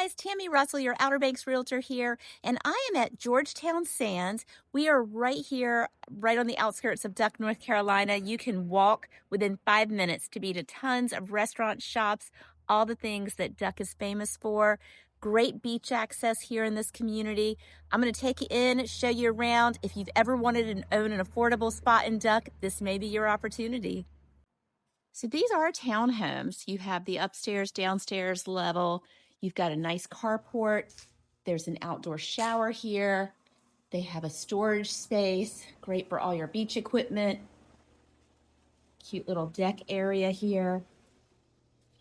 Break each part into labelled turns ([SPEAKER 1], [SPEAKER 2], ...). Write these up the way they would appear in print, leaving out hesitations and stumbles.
[SPEAKER 1] guys, Tammy Russell, your Outer Banks realtor here, and I am at Georgetown Sands. We are right here, right on the outskirts of Duck, North Carolina. You can walk within 5 minutes to be to tons of restaurants, shops, all the things that Duck is famous for. Great beach access here in this community. I'm going to take you in, show you around. If you've ever wanted to own an affordable spot in Duck, this may be your opportunity. So these are townhomes. You have the upstairs, downstairs level. You've got a nice carport. There's an outdoor shower here. They have a storage space, great for all your beach equipment. Cute little deck area here.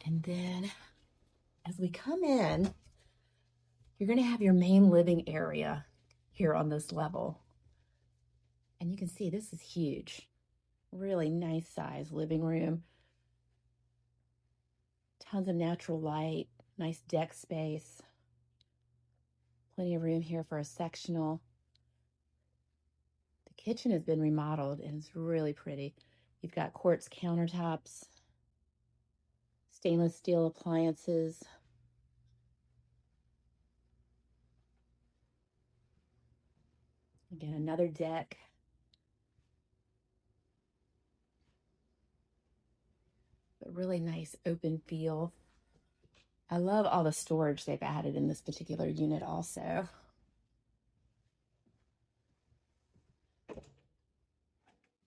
[SPEAKER 1] And then as we come in, you're gonna have your main living area here on this level. And you can see this is huge. Really nice size living room. Tons of natural light, nice deck space. Plenty of room here for a sectional. The kitchen has been remodeled and it's really pretty. You've got quartz countertops, stainless steel appliances. Again, another deck. But really nice open feel. I love all the storage they've added in this particular unit also.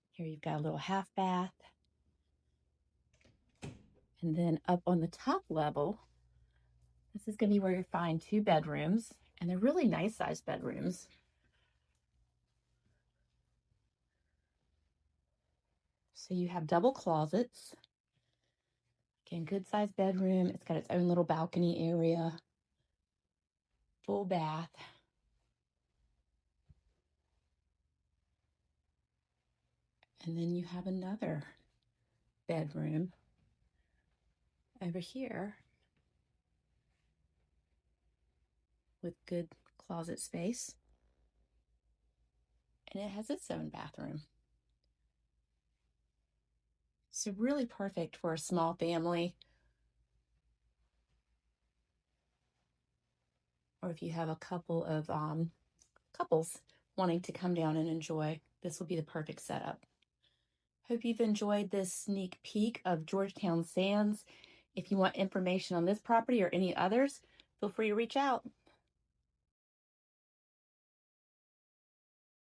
[SPEAKER 1] Here you've got a little half bath. And then up on the top level, this is going to be where you find 2 bedrooms, and they're really nice sized bedrooms. So you have double closets. Again, good sized bedroom. It's got its own little balcony area, full bath. And then you have another bedroom over here with good closet space. And it has its own bathroom. So really perfect for a small family. Or if you have a couple of couples wanting to come down and enjoy, this will be the perfect setup. Hope you've enjoyed this sneak peek of Georgetown Sands. If you want information on this property or any others, feel free to reach out.